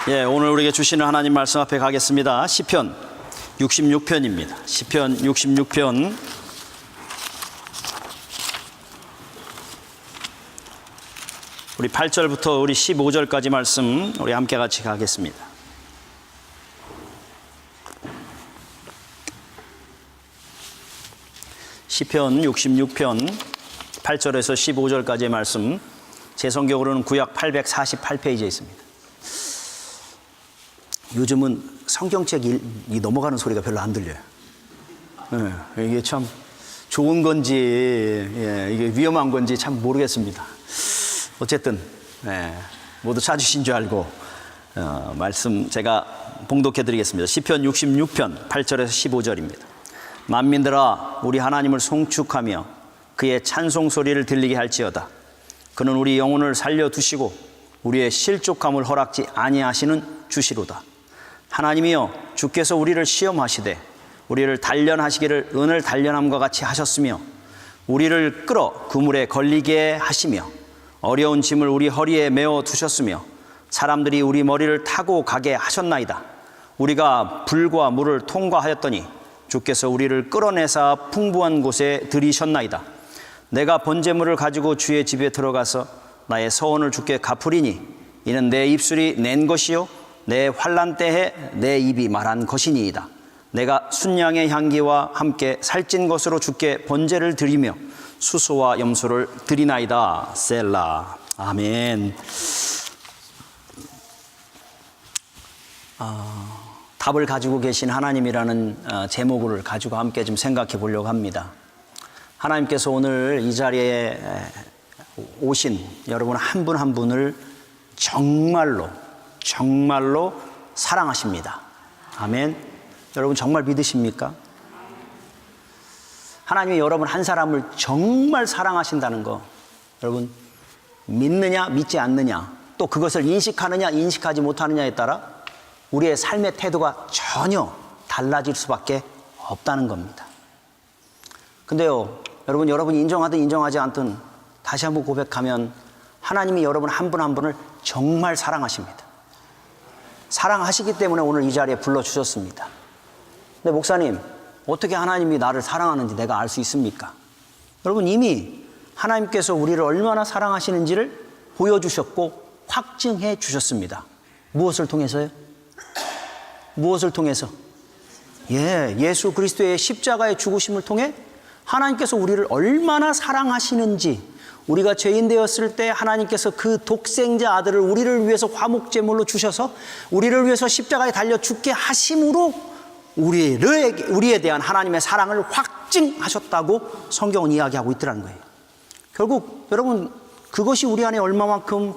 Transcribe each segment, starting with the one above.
오늘 우리에게 주시는 하나님 말씀 앞에 가겠습니다. 시편 66편입니다. 시편 66편 우리 8절부터 우리 15절까지 말씀 우리 함께 같이 가겠습니다. 시편 66편 8절에서 15절까지의 말씀, 제 성경으로는 구약 848페이지에 있습니다. 요즘은 성경책이 넘어가는 소리가 별로 안 들려요. 이게 참 좋은 건지 이게 위험한 건지 참 모르겠습니다. 어쨌든 모두 찾으신 줄 알고 말씀 제가 봉독해 드리겠습니다. 시편 66편 8절에서 15절입니다. 만민들아, 우리 하나님을 송축하며 그의 찬송 소리를 들리게 할지어다. 그는 우리 영혼을 살려두시고 우리의 실족함을 허락지 아니하시는 주시로다. 하나님이여, 주께서 우리를 시험하시되 우리를 단련하시기를 은을 단련함과 같이 하셨으며 우리를 끌어 그물에 걸리게 하시며 어려운 짐을 우리 허리에 메어 두셨으며 사람들이 우리 머리를 타고 가게 하셨나이다. 우리가 불과 물을 통과하였더니 주께서 우리를 끌어내사 풍부한 곳에 들이셨나이다. 내가 번제물을 가지고 주의 집에 들어가서 나의 서원을 주께 갚으리니 이는 내 입술이 낸 것이요 내 환난 때에 내 입이 말한 것이니이다. 내가 순양의 향기와 함께 살찐 것으로 주께 번제를 드리며 수소와 염소를 드리나이다. 셀라. 아멘. 답을 가지고 계신 하나님이라는 제목을 가지고 함께 좀 생각해 보려고 합니다. 하나님께서 오늘 이 자리에 오신 여러분 한 분 한 분을 정말로 사랑하십니다. 아멘. 여러분 정말 믿으십니까? 하나님이 여러분 한 사람을 정말 사랑하신다는 거 여러분 믿느냐 믿지 않느냐, 또 그것을 인식하느냐 인식하지 못하느냐에 따라 우리의 삶의 태도가 전혀 달라질 수밖에 없다는 겁니다. 근데요, 여러분이 인정하든 인정하지 않든 다시 한번 고백하면 하나님이 여러분 한 분 한 분을 정말 사랑하십니다. 사랑하시기 때문에 오늘 이 자리에 불러주셨습니다. 근데 목사님, 어떻게 하나님이 나를 사랑하는지 내가 알 수 있습니까? 여러분, 이미 하나님께서 우리를 얼마나 사랑하시는지를 보여주셨고 확증해 주셨습니다. 무엇을 통해서요? 무엇을 통해서? 예수 그리스도의 십자가의 죽으심을 통해 하나님께서 우리를 얼마나 사랑하시는지, 우리가 죄인 되었을 때 하나님께서 그 독생자 아들을 우리를 위해서 화목제물로 주셔서 우리를 위해서 십자가에 달려 죽게 하심으로 우리에 대한 하나님의 사랑을 확증하셨다고 성경은 이야기하고 있더라는 거예요. 결국 여러분, 그것이 우리 안에 얼마만큼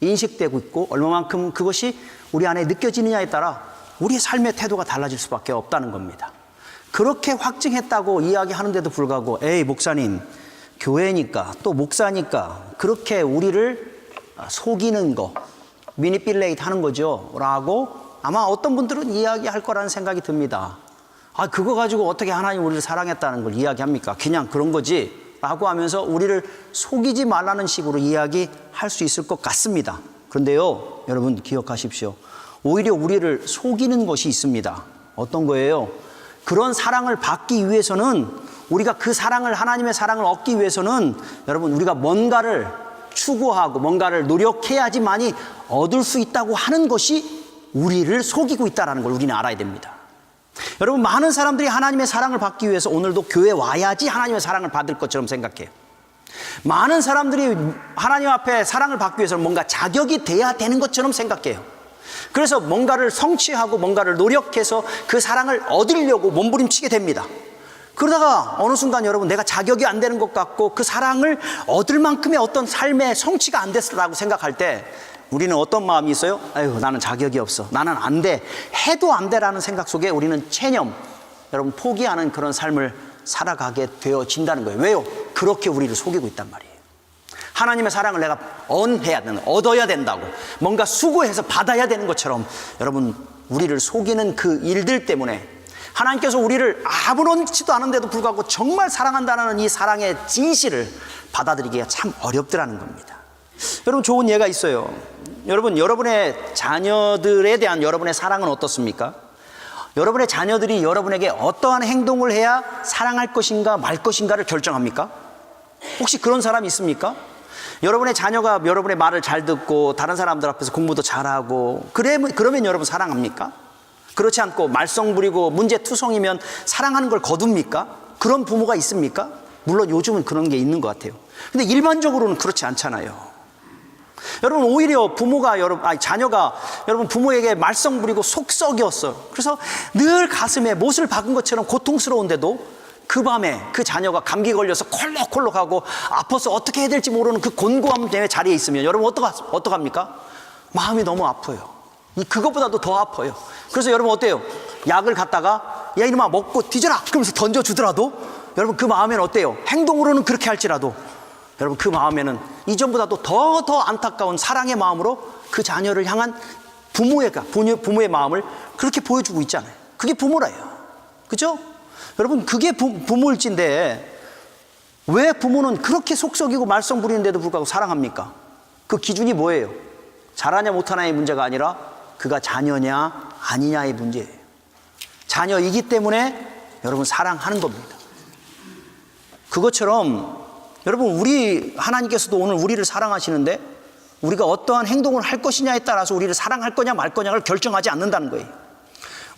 인식되고 있고 얼마만큼 그것이 우리 안에 느껴지느냐에 따라 우리의 삶의 태도가 달라질 수밖에 없다는 겁니다. 그렇게 확증했다고 이야기하는데도 불구하고 에이 목사님, 교회니까 또 목사니까 그렇게 우리를 속이는 거, 미니필레이트 하는 거죠 라고 아마 어떤 분들은 이야기할 거라는 생각이 듭니다. 그거 가지고 어떻게 하나님 우리를 사랑했다는 걸 이야기합니까? 그냥 그런 거지 라고 하면서 우리를 속이지 말라는 식으로 이야기할 수 있을 것 같습니다. 그런데요, 여러분 기억하십시오. 오히려 우리를 속이는 것이 있습니다. 어떤 거예요? 그런 사랑을 받기 위해서는, 우리가 그 사랑을, 하나님의 사랑을 얻기 위해서는 여러분 우리가 뭔가를 추구하고 뭔가를 노력해야지만이 얻을 수 있다고 하는 것이 우리를 속이고 있다는 걸 우리는 알아야 됩니다. 여러분, 많은 사람들이 하나님의 사랑을 받기 위해서 오늘도 교회에 와야지 하나님의 사랑을 받을 것처럼 생각해요. 많은 사람들이 하나님 앞에 사랑을 받기 위해서는 뭔가 자격이 돼야 되는 것처럼 생각해요. 그래서 뭔가를 성취하고 뭔가를 노력해서 그 사랑을 얻으려고 몸부림치게 됩니다. 그러다가 어느 순간 여러분 내가 자격이 안 되는 것 같고 그 사랑을 얻을 만큼의 어떤 삶의 성취가 안 됐다고 생각할 때 우리는 어떤 마음이 있어요? 아유, 나는 자격이 없어, 나는 안 돼, 해도 안 돼라는 생각 속에 우리는 체념, 여러분 포기하는 그런 삶을 살아가게 되어진다는 거예요. 왜요? 그렇게 우리를 속이고 있단 말이에요. 하나님의 사랑을 내가 얻어야 된다고 뭔가 수고해서 받아야 되는 것처럼 여러분 우리를 속이는 그 일들 때문에 하나님께서 우리를 아무렇지도 않은데도 불구하고 정말 사랑한다는 이 사랑의 진실을 받아들이기가 참 어렵더라는 겁니다. 여러분, 좋은 예가 있어요. 여러분, 여러분의 자녀들에 대한 여러분의 사랑은 어떻습니까? 여러분의 자녀들이 여러분에게 어떠한 행동을 해야 사랑할 것인가 말 것인가를 결정합니까? 혹시 그런 사람이 있습니까? 여러분의 자녀가 여러분의 말을 잘 듣고 다른 사람들 앞에서 공부도 잘하고 그러면 여러분 사랑합니까? 그렇지 않고 말썽 부리고 문제투성이면 사랑하는 걸 거둡니까? 그런 부모가 있습니까? 물론 요즘은 그런 게 있는 것 같아요. 근데 일반적으로는 그렇지 않잖아요. 여러분, 오히려 자녀가 여러분 부모에게 말썽 부리고 속 썩였어. 그래서 늘 가슴에 못을 박은 것처럼 고통스러운데도 그 밤에 그 자녀가 감기 걸려서 콜록콜록하고 아파서 어떻게 해야 될지 모르는 그 곤고함 때문에 자리에 있으면 여러분 어떡합니까? 마음이 너무 아파요. 그것보다도 더 아파요. 그래서 여러분 어때요? 약을 갖다가 야 이놈아 먹고 뒤져라 그러면서 던져주더라도 여러분 그 마음에는 어때요? 행동으로는 그렇게 할지라도 여러분 그 마음에는 이전보다도 더 안타까운 사랑의 마음으로 그 자녀를 향한 부모의 마음을 그렇게 보여주고 있잖아요. 그게 부모라요. 그죠? 여러분 그게 부모일진데 왜 부모는 그렇게 속썩이고 말썽 부리는데도 불구하고 사랑합니까? 그 기준이 뭐예요? 잘하냐 못하냐의 문제가 아니라 그가 자녀냐 아니냐의 문제예요. 자녀이기 때문에 여러분 사랑하는 겁니다. 그것처럼 여러분 하나님께서도 오늘 우리를 사랑하시는데 우리가 어떠한 행동을 할 것이냐에 따라서 우리를 사랑할 거냐 말 거냐를 결정하지 않는다는 거예요.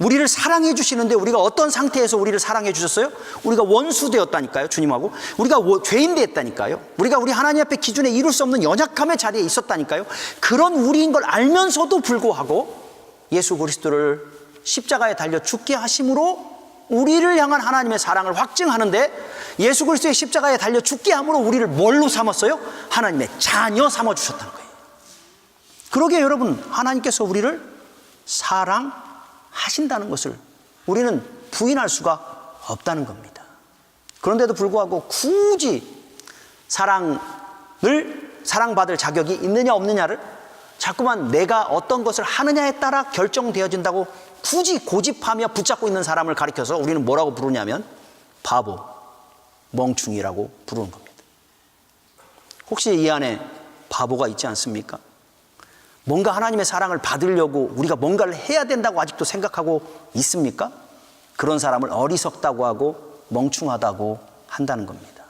우리를 사랑해 주시는데 우리가 어떤 상태에서 우리를 사랑해 주셨어요? 우리가 원수 되었다니까요, 주님하고. 우리가 죄인 되었다니까요. 우리가 우리 하나님 앞에 기준에 이룰 수 없는 연약함의 자리에 있었다니까요. 그런 우리인 걸 알면서도 불구하고 예수 그리스도를 십자가에 달려 죽게 하심으로 우리를 향한 하나님의 사랑을 확증하는데 예수 그리스도의 십자가에 달려 죽게 함으로 우리를 뭘로 삼았어요? 하나님의 자녀 삼아주셨다는 거예요. 그러기에 여러분 하나님께서 우리를 사랑하신다는 것을 우리는 부인할 수가 없다는 겁니다. 그런데도 불구하고 굳이 사랑받을 자격이 있느냐 없느냐를 자꾸만 내가 어떤 것을 하느냐에 따라 결정되어진다고 굳이 고집하며 붙잡고 있는 사람을 가리켜서 우리는 뭐라고 부르냐면 바보, 멍충이라고 부르는 겁니다. 혹시 이 안에 바보가 있지 않습니까? 뭔가 하나님의 사랑을 받으려고 우리가 뭔가를 해야 된다고 아직도 생각하고 있습니까? 그런 사람을 어리석다고 하고 멍충하다고 한다는 겁니다.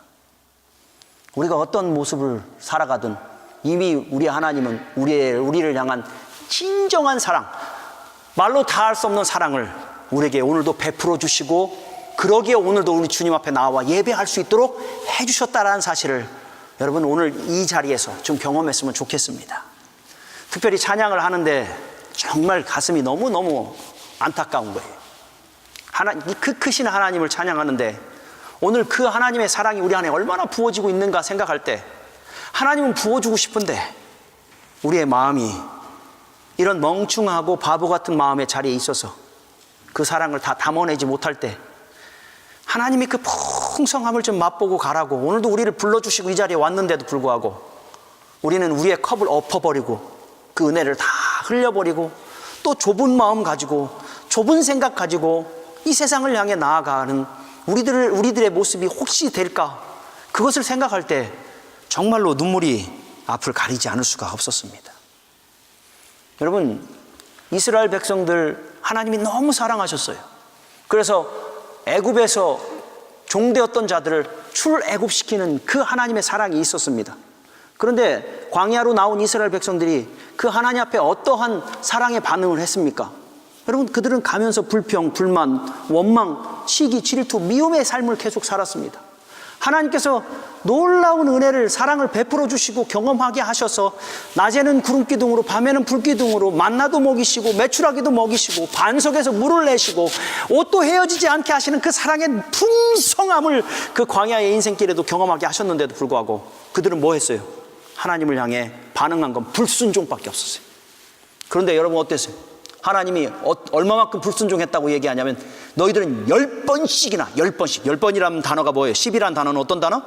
우리가 어떤 모습을 살아가든 이미 우리 하나님은 우리를 향한 진정한 사랑, 말로 다 할 수 없는 사랑을 우리에게 오늘도 베풀어 주시고 그러기에 오늘도 우리 주님 앞에 나와 예배할 수 있도록 해주셨다라는 사실을 여러분 오늘 이 자리에서 좀 경험했으면 좋겠습니다. 특별히 찬양을 하는데 정말 가슴이 너무너무 안타까운 거예요. 그 크신 하나님을 찬양하는데 오늘 그 하나님의 사랑이 우리 안에 얼마나 부어지고 있는가 생각할 때 하나님은 부어주고 싶은데 우리의 마음이 이런 멍충하고 바보 같은 마음의 자리에 있어서 그 사랑을 다 담아내지 못할 때 하나님이 그 풍성함을 좀 맛보고 가라고 오늘도 우리를 불러주시고 이 자리에 왔는데도 불구하고 우리는 우리의 컵을 엎어버리고 그 은혜를 다 흘려버리고 또 좁은 마음 가지고 좁은 생각 가지고 이 세상을 향해 나아가는 우리들의 모습이 혹시 될까? 그것을 생각할 때 정말로 눈물이 앞을 가리지 않을 수가 없었습니다. 여러분 이스라엘 백성들 하나님이 너무 사랑하셨어요. 그래서 애굽에서 종되었던 자들을 출애굽시키는 그 하나님의 사랑이 있었습니다. 그런데 광야로 나온 이스라엘 백성들이 그 하나님 앞에 어떠한 사랑의 반응을 했습니까? 여러분 그들은 가면서 불평, 불만, 원망, 시기, 질투, 미움의 삶을 계속 살았습니다. 하나님께서 놀라운 은혜를 사랑을 베풀어 주시고 경험하게 하셔서 낮에는 구름기둥으로 밤에는 불기둥으로 만나도 먹이시고 메추라기도 먹이시고 반석에서 물을 내시고 옷도 헤어지지 않게 하시는 그 사랑의 풍성함을 그 광야의 인생길에도 경험하게 하셨는데도 불구하고 그들은 뭐 했어요? 하나님을 향해 반응한 건 불순종밖에 없었어요. 그런데 여러분 어땠어요? 하나님이 얼마만큼 불순종했다고 얘기하냐면 너희들은 10번씩이나 10번씩 10번이라는 단어가 뭐예요? 10이라는 단어는 어떤 단어?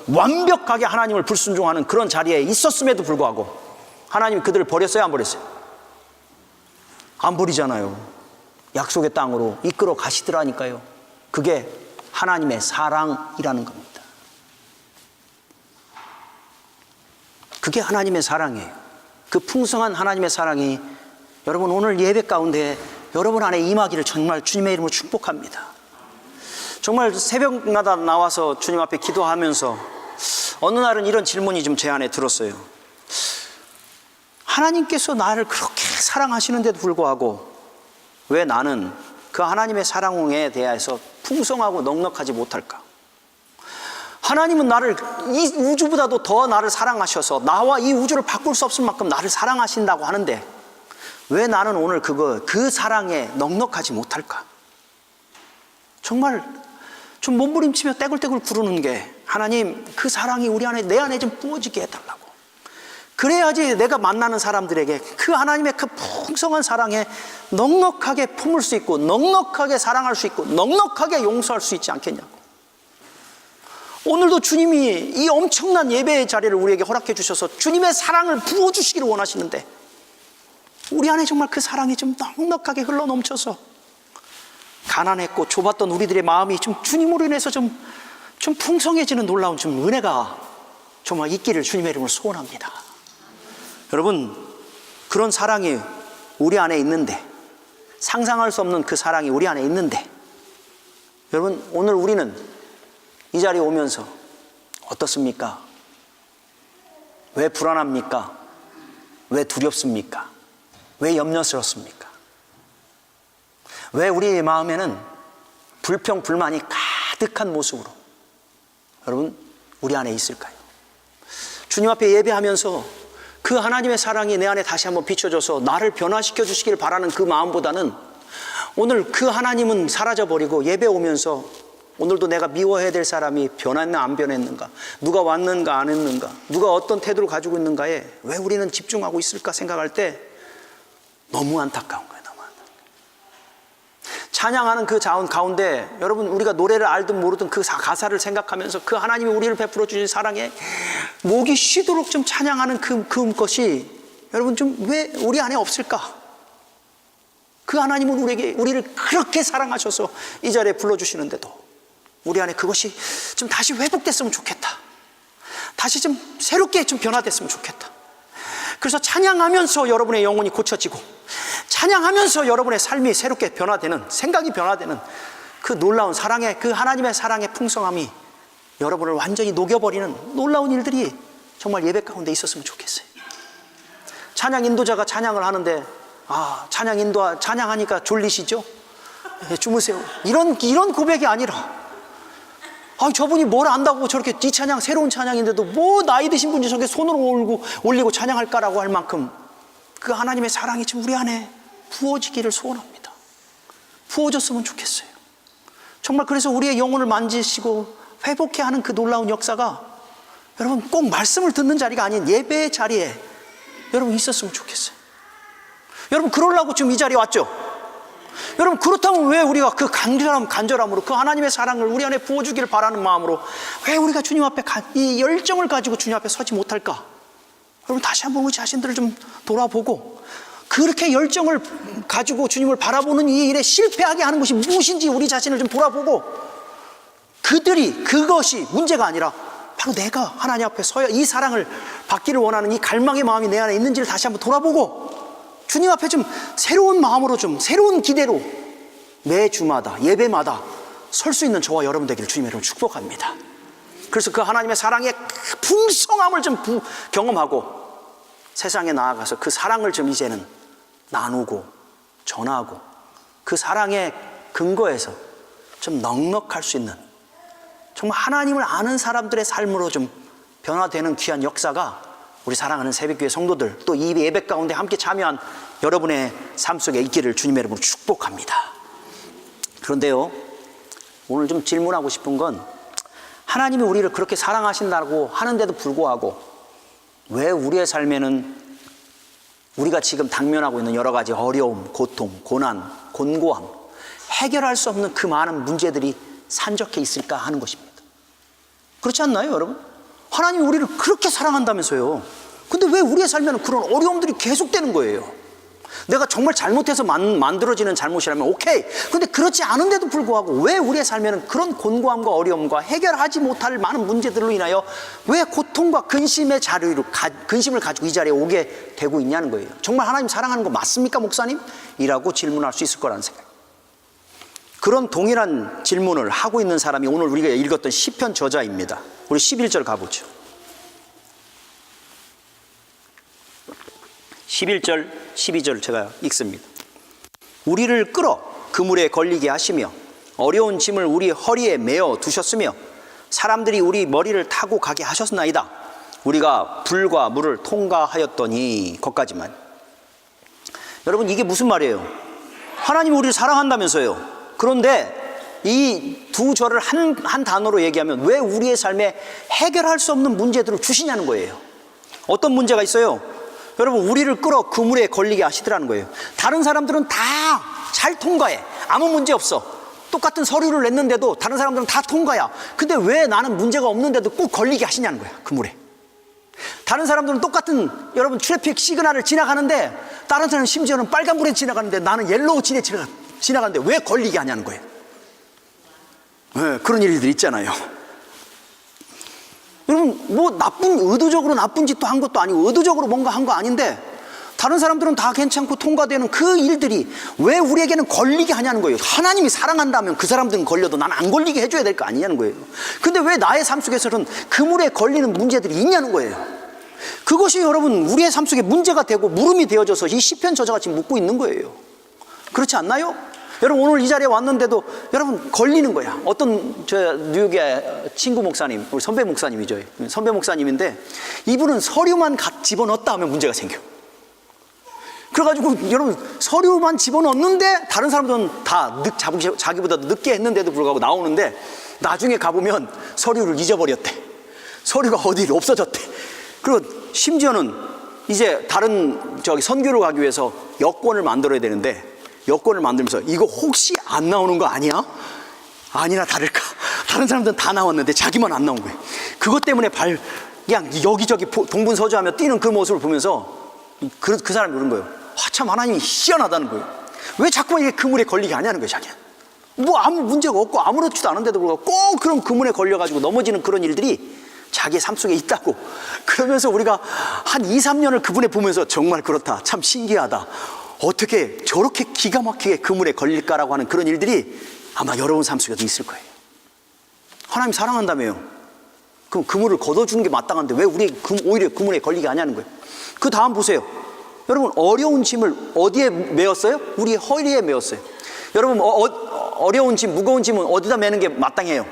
완벽하게 하나님을 불순종하는 그런 자리에 있었음에도 불구하고 하나님이 그들을 버렸어요? 안 버렸어요? 안 버리잖아요. 약속의 땅으로 이끌어 가시더라니까요. 그게 하나님의 사랑이라는 겁니다. 그게 하나님의 사랑이에요. 그 풍성한 하나님의 사랑이 여러분 오늘 예배 가운데 여러분 안에 임하기를 정말 주님의 이름으로 축복합니다. 정말 새벽마다 나와서 주님 앞에 기도하면서 어느 날은 이런 질문이 좀 제 안에 들었어요. 하나님께서 나를 그렇게 사랑하시는데도 불구하고 왜 나는 그 하나님의 사랑에 대해서 풍성하고 넉넉하지 못할까? 하나님은 나를 이 우주보다도 더 나를 사랑하셔서 나와 이 우주를 바꿀 수 없을 만큼 나를 사랑하신다고 하는데 왜 나는 오늘 그 사랑에 넉넉하지 못할까? 정말 좀 몸부림치며 떼굴떼굴 구르는 게 하나님 그 사랑이 우리 안에 내 안에 좀 부어지게 해달라고. 그래야지 내가 만나는 사람들에게 그 하나님의 그 풍성한 사랑에 넉넉하게 품을 수 있고 넉넉하게 사랑할 수 있고 넉넉하게 용서할 수 있지 않겠냐고. 오늘도 주님이 이 엄청난 예배의 자리를 우리에게 허락해 주셔서 주님의 사랑을 부어주시기를 원하시는데 우리 안에 정말 그 사랑이 좀 넉넉하게 흘러 넘쳐서 가난했고 좁았던 우리들의 마음이 좀 주님으로 인해서 좀 풍성해지는 놀라운 좀 은혜가 정말 있기를 주님의 이름으로 소원합니다. 여러분, 그런 사랑이 우리 안에 있는데, 상상할 수 없는 그 사랑이 우리 안에 있는데, 여러분 오늘 우리는 이 자리에 오면서 어떻습니까? 왜 불안합니까? 왜 두렵습니까? 왜 염려스럽습니까? 왜 우리의 마음에는 불평, 불만이 가득한 모습으로 여러분 우리 안에 있을까요? 주님 앞에 예배하면서 그 하나님의 사랑이 내 안에 다시 한번 비춰져서 나를 변화시켜 주시길 바라는 그 마음보다는 오늘 그 하나님은 사라져버리고 예배 오면서 오늘도 내가 미워해야 될 사람이 변했나 안 변했는가, 누가 왔는가 안 했는가, 누가 어떤 태도를 가지고 있는가에 왜 우리는 집중하고 있을까 생각할 때 너무 안타까운 거예요. 너무 안타까운. 찬양하는 그 자원 가운데 여러분 우리가 노래를 알든 모르든 그 가사를 생각하면서 그 하나님이 우리를 베풀어 주신 사랑에 목이 쉬도록 좀 찬양하는 그것이 여러분 좀 왜 우리 안에 없을까? 그 하나님은 우리를 그렇게 사랑하셔서 이 자리에 불러주시는데도 우리 안에 그것이 좀 다시 회복됐으면 좋겠다. 다시 좀 새롭게 좀 변화됐으면 좋겠다. 그래서 찬양하면서 여러분의 영혼이 고쳐지고 찬양하면서 여러분의 삶이 새롭게 변화되는, 생각이 변화되는 그 놀라운 사랑의, 그 하나님의 사랑의 풍성함이 여러분을 완전히 녹여버리는 놀라운 일들이 정말 예배 가운데 있었으면 좋겠어요. 찬양 인도자가 찬양을 하는데 찬양하니까 졸리시죠? 주무세요. 이런 고백이 아니라 저분이 뭘 안다고 저렇게 이 찬양, 새로운 찬양인데도 뭐 나이 드신 분이 저렇게 손으로 올리고 찬양할까라고 할 만큼 그 하나님의 사랑이 지금 우리 안에 부어지기를 소원합니다. 부어졌으면 좋겠어요. 정말 그래서 우리의 영혼을 만지시고 회복해 하는 그 놀라운 역사가 여러분 꼭 말씀을 듣는 자리가 아닌 예배의 자리에 여러분 있었으면 좋겠어요. 여러분 그러려고 지금 이 자리에 왔죠? 여러분 그렇다면 왜 우리가 그 간절함으로 그 하나님의 사랑을 우리 안에 부어주기를 바라는 마음으로 왜 우리가 주님 앞에 이 열정을 가지고 주님 앞에 서지 못할까? 여러분 다시 한번 우리 자신들을 좀 돌아보고 그렇게 열정을 가지고 주님을 바라보는 이 일에 실패하게 하는 것이 무엇인지 우리 자신을 좀 돌아보고 그것이 문제가 아니라 바로 내가 하나님 앞에 서야 이 사랑을 받기를 원하는 이 갈망의 마음이 내 안에 있는지를 다시 한번 돌아보고 주님 앞에 좀 새로운 마음으로 좀 새로운 기대로 매 주마다 예배마다 설 수 있는 저와 여러분 되기를 주님의 이름으로 축복합니다. 그래서 그 하나님의 사랑의 풍성함을 좀 경험하고 세상에 나아가서 그 사랑을 좀 이제는 나누고 전하고 그 사랑의 근거에서 좀 넉넉할 수 있는 정말 하나님을 아는 사람들의 삶으로 좀 변화되는 귀한 역사가 우리 사랑하는 새벽교회 성도들 또 이 예배 가운데 함께 참여한 여러분의 삶 속에 있기를 주님의 이름으로 축복합니다. 그런데요, 오늘 좀 질문하고 싶은 건 하나님이 우리를 그렇게 사랑하신다고 하는데도 불구하고 왜 우리의 삶에는 우리가 지금 당면하고 있는 여러 가지 어려움, 고통, 고난, 곤고함, 해결할 수 없는 그 많은 문제들이 산적해 있을까 하는 것입니다. 그렇지 않나요, 여러분? 하나님이 우리를 그렇게 사랑한다면서요. 근데 왜 우리의 삶에는 그런 어려움들이 계속되는 거예요? 내가 정말 잘못해서 만들어지는 잘못이라면 오케이. 근데 그렇지 않은데도 불구하고 왜 우리의 삶에는 그런 곤고함과 어려움과 해결하지 못할 많은 문제들로 인하여 왜 고통과 근심을 가지고 이 자리에 오게 되고 있냐는 거예요. 정말 하나님 사랑하는 거 맞습니까, 목사님? 이라고 질문할 수 있을 거라는 생각. 그런 동일한 질문을 하고 있는 사람이 오늘 우리가 읽었던 시편 저자입니다. 우리 11절 가보죠. 11절, 12절 제가 읽습니다. 우리를 끌어 그물에 걸리게 하시며 어려운 짐을 우리 허리에 메어 두셨으며 사람들이 우리 머리를 타고 가게 하셨나이다. 우리가 불과 물을 통과하였더니 거기까지만. 여러분, 이게 무슨 말이에요? 하나님이 우리를 사랑한다면서요. 그런데 이 두 절을 한 단어로 얘기하면 왜 우리의 삶에 해결할 수 없는 문제들을 주시냐는 거예요. 어떤 문제가 있어요? 여러분, 우리를 끌어 그물에 걸리게 하시더라는 거예요. 다른 사람들은 다 잘 통과해. 아무 문제 없어. 똑같은 서류를 냈는데도 다른 사람들은 다 통과야. 근데 왜 나는 문제가 없는데도 꼭 걸리게 하시냐는 거야, 그물에. 다른 사람들은 똑같은 여러분 트래픽 시그널을 지나가는데 다른 사람은 심지어는 빨간불에 지나가는데 나는 옐로우 진에 지나가는데 왜 걸리게 하냐는 거예요. 네, 그런 일들이 있잖아요. 여러분, 뭐 의도적으로 나쁜 짓도 한 것도 아니고 의도적으로 뭔가 한 거 아닌데 다른 사람들은 다 괜찮고 통과되는 그 일들이 왜 우리에게는 걸리게 하냐는 거예요. 하나님이 사랑한다면 그 사람들은 걸려도 난 안 걸리게 해줘야 될 거 아니냐는 거예요. 근데 왜 나의 삶 속에서는 그물에 걸리는 문제들이 있냐는 거예요. 그것이 여러분 우리의 삶 속에 문제가 되고 물음이 되어져서 이 시편 저자가 지금 묻고 있는 거예요. 그렇지 않나요? 여러분, 오늘 이 자리에 왔는데도 여러분 걸리는 거야. 어떤 저 뉴욕의 친구 목사님, 우리 선배 목사님이죠. 선배 목사님인데 이분은 서류만 집어넣었다 하면 문제가 생겨. 그래가지고 여러분 서류만 집어넣는데 다른 사람들은 다 자기보다 늦게 했는데도 불구하고 나오는데 나중에 가보면 서류를 잊어버렸대. 서류가 어디 없어졌대. 그리고 심지어는 이제 다른 선교를 가기 위해서 여권을 만들어야 되는데 여권을 만들면서 이거 혹시 안 나오는 거 아니야? 아니나 다를까 다른 사람들은 다 나왔는데 자기만 안 나온 거예요. 그것 때문에 그냥 여기저기 동분서주하며 뛰는 그 모습을 보면서 그 사람이 그런 거예요. 참 하나님이 희한하다는 거예요. 왜 자꾸만 이게 그물에 걸리게 하냐는 거예요. 자기는 뭐 아무 문제가 없고 아무렇지도 않은데도 불구하고 꼭 그런 그물에 걸려가지고 넘어지는 그런 일들이 자기의 삶 속에 있다고. 그러면서 우리가 한 2, 3년을 그분에 보면서 정말 그렇다, 참 신기하다, 어떻게 저렇게 기가 막히게 그물에 걸릴까라고 하는 그런 일들이 아마 여러분 삶 속에도 있을 거예요. 하나님 사랑한다며요. 그럼 그물을 걷어주는 게 마땅한데 왜 우리 오히려 그물에 걸리게 하냐는 거예요. 그 다음 보세요. 여러분, 어려운 짐을 어디에 메었어요? 우리 허리에 메었어요. 여러분, 어려운 짐, 무거운 짐은 어디다 메는 게 마땅해요?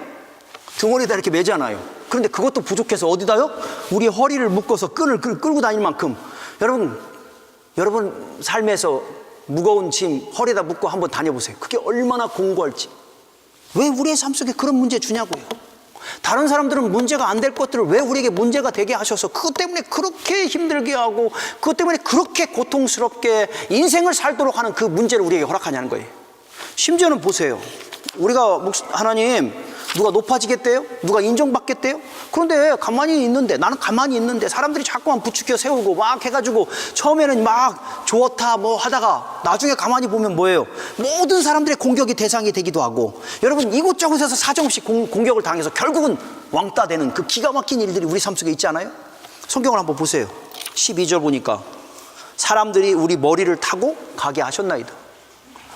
등원에다 이렇게 매잖아요. 그런데 그것도 부족해서 어디다요? 우리 허리를 묶어서 끈을 끌고 다닐 만큼. 여러분 삶에서 무거운 짐 허리에다 묶고 한번 다녀보세요. 그게 얼마나 공고할지. 왜 우리의 삶 속에 그런 문제 주냐고요. 다른 사람들은 문제가 안 될 것들을 왜 우리에게 문제가 되게 하셔서 그것 때문에 그렇게 힘들게 하고 그것 때문에 그렇게 고통스럽게 인생을 살도록 하는 그 문제를 우리에게 허락하냐는 거예요. 심지어는 보세요. 우리가 하나님 누가 높아지겠대요? 누가 인정받겠대요? 그런데 가만히 있는데, 나는 가만히 있는데 사람들이 자꾸만 부추겨 세우고 막 해가지고 처음에는 막 좋다 뭐 하다가 나중에 가만히 보면 뭐예요? 모든 사람들의 공격이 대상이 되기도 하고, 여러분 이곳저곳에서 사정없이 공격을 당해서 결국은 왕따 되는 그 기가 막힌 일들이 우리 삶 속에 있지 않아요? 성경을 한번 보세요. 12절 보니까 사람들이 우리 머리를 타고 가게 하셨나이다.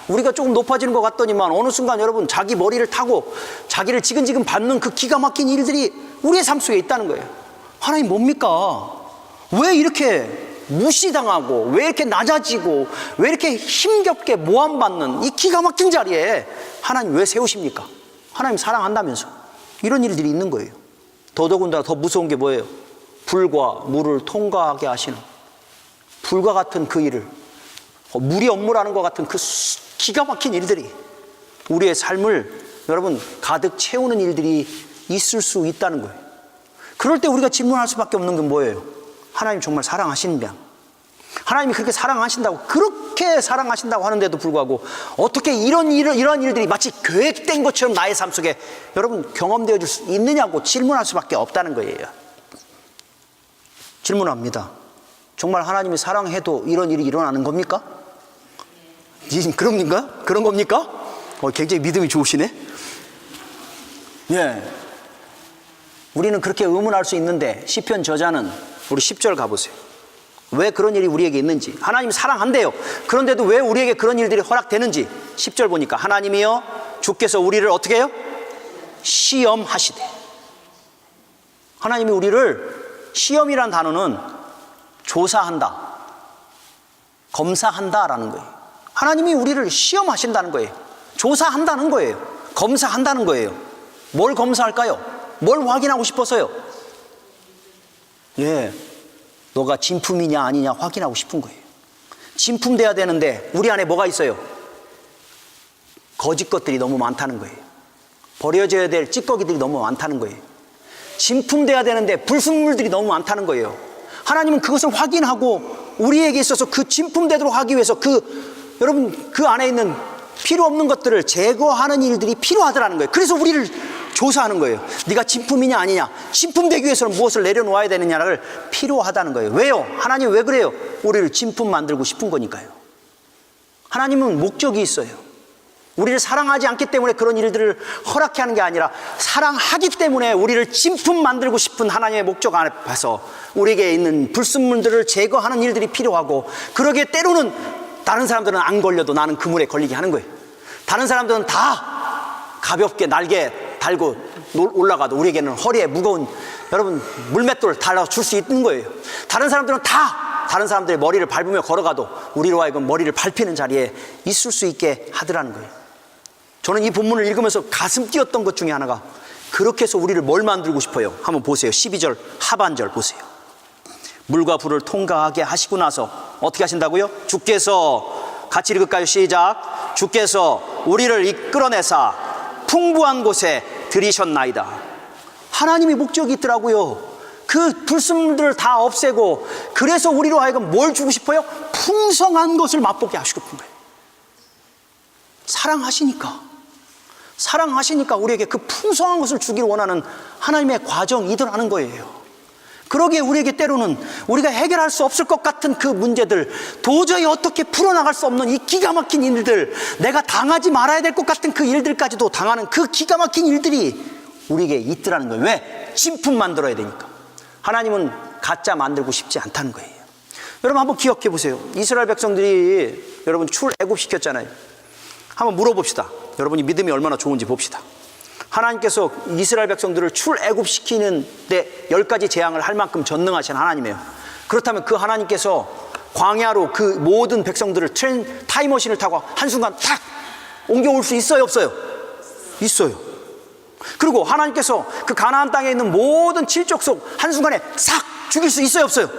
우리가 조금 높아지는 것 같더니만 어느 순간 여러분 자기 머리를 타고 자기를 지근지근 밟는 그 기가 막힌 일들이 우리의 삶 속에 있다는 거예요. 하나님 뭡니까? 왜 이렇게 무시당하고 왜 이렇게 낮아지고 왜 이렇게 힘겹게 모함받는 이 기가 막힌 자리에 하나님 왜 세우십니까? 하나님 사랑한다면서 이런 일들이 있는 거예요. 더더군다나 더 무서운 게 뭐예요? 불과 물을 통과하게 하시는 불과 같은 그 일을, 물이 업무라는 것 같은 그 기가 막힌 일들이 우리의 삶을 여러분 가득 채우는 일들이 있을 수 있다는 거예요. 그럴 때 우리가 질문할 수밖에 없는 건 뭐예요? 하나님 정말 사랑하시느냐? 하나님이 그렇게 사랑하신다고, 그렇게 사랑하신다고 하는데도 불구하고 어떻게 이러한 일들이 마치 계획된 것처럼 나의 삶 속에 여러분 경험되어 줄 수 있느냐고 질문할 수밖에 없다는 거예요. 질문합니다. 정말 하나님이 사랑해도 이런 일이 일어나는 겁니까? 그런가? 그런 겁니까? 굉장히 믿음이 좋으시네. 예. 우리는 그렇게 의문할 수 있는데 시편 저자는 우리 10절 가보세요. 왜 그런 일이 우리에게 있는지. 하나님 사랑한대요. 그런데도 왜 우리에게 그런 일들이 허락되는지 10절 보니까 하나님이여 주께서 우리를 어떻게 해요? 시험하시되. 하나님이 우리를, 시험이란 단어는 조사한다, 검사한다라는 거예요. 하나님이 우리를 시험하신다는 거예요. 조사한다는 거예요. 검사한다는 거예요. 뭘 검사할까요? 뭘 확인하고 싶어서요? 예, 너가 진품이냐 아니냐 확인하고 싶은 거예요. 진품돼야 되는데 우리 안에 뭐가 있어요? 거짓 것들이 너무 많다는 거예요. 버려져야 될 찌꺼기들이 너무 많다는 거예요. 진품돼야 되는데 불순물들이 너무 많다는 거예요. 하나님은 그것을 확인하고 우리에게 있어서 그 진품되도록 하기 위해서 여러분 그 안에 있는 필요 없는 것들을 제거하는 일들이 필요하더라는 거예요. 그래서 우리를 조사하는 거예요. 네가 진품이냐 아니냐, 진품되기 위해서는 무엇을 내려놓아야 되느냐를 필요하다는 거예요. 왜요? 하나님 왜 그래요? 우리를 진품 만들고 싶은 거니까요. 하나님은 목적이 있어요. 우리를 사랑하지 않기 때문에 그런 일들을 허락해 하는 게 아니라 사랑하기 때문에 우리를 진품 만들고 싶은 하나님의 목적 앞에서 우리에게 있는 불순물들을 제거하는 일들이 필요하고, 그러기에 때로는 다른 사람들은 안 걸려도 나는 그물에 걸리게 하는 거예요. 다른 사람들은 다 가볍게 날개 달고 올라가도 우리에게는 허리에 무거운, 여러분, 물맷돌 달아줄 수 있는 거예요. 다른 사람들은 다른 사람들의 머리를 밟으며 걸어가도 우리로 하여금 머리를 밟히는 자리에 있을 수 있게 하더라는 거예요. 저는 이 본문을 읽으면서 가슴 뛰었던 것 중에 하나가, 그렇게 해서 우리를 뭘 만들고 싶어요? 한번 보세요. 12절 하반절 보세요. 물과 불을 통과하게 하시고 나서 어떻게 하신다고요? 주께서, 같이 읽을까요? 시작. 주께서 우리를 이끌어내사 풍부한 곳에 들이셨나이다. 하나님이 목적이 있더라고요. 그 불순물들을 다 없애고, 그래서 우리로 하여금 뭘 주고 싶어요? 풍성한 것을 맛보게 하시고 싶은 거예요. 사랑하시니까 우리에게 그 풍성한 것을 주기를 원하는 하나님의 과정이더라는 거예요. 그러기에 우리에게 때로는 우리가 해결할 수 없을 것 같은 그 문제들, 도저히 어떻게 풀어나갈 수 없는 이 기가 막힌 일들, 내가 당하지 말아야 될 것 같은 그 일들까지도 당하는 그 기가 막힌 일들이 우리에게 있더라는 거예요. 왜? 진품 만들어야 되니까. 하나님은 가짜 만들고 싶지 않다는 거예요. 여러분 한번 기억해 보세요. 이스라엘 백성들이 여러분 출애굽시켰잖아요. 한번 물어봅시다. 여러분이 믿음이 얼마나 좋은지 봅시다. 하나님께서 이스라엘 백성들을 출애굽시키는데 10가지 재앙을 할 만큼 전능하신 하나님이에요. 그렇다면 그 하나님께서 광야로 그 모든 백성들을 타임머신을 타고 한순간 탁 옮겨올 수 있어요, 없어요? 있어요. 그리고 하나님께서 그 가나안 땅에 있는 모든 칠족속 한순간에 싹 죽일 수 있어요, 없어요?